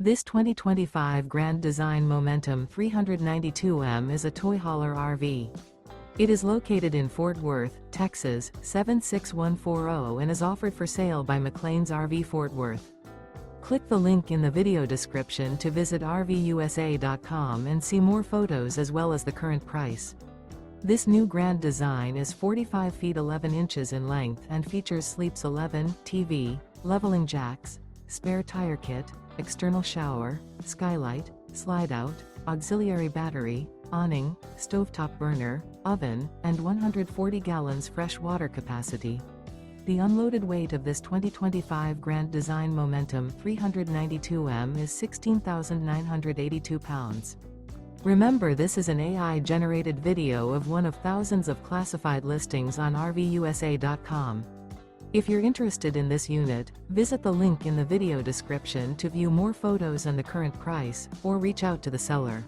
This 2025 Grand Design Momentum 392M is a toy hauler RV. It is located in Fort Worth, Texas, 76140 and is offered for sale by McClain's RV Fort Worth. Click the link in the video description to visit RVUSA.com and see more photos as well as the current price. This new Grand Design is 45 feet 11 inches in length and features Sleeps 11, TV, leveling jacks, spare tire kit, external shower, skylight, slide-out, auxiliary battery, awning, stovetop burner, oven, and 140 gallons fresh water capacity. The unloaded weight of this 2025 Grand Design Momentum 392M is 16,982 pounds. Remember, this is an AI-generated video of one of thousands of classified listings on RVUSA.com. If you're interested in this unit, visit the link in the video description to view more photos and the current price, or reach out to the seller.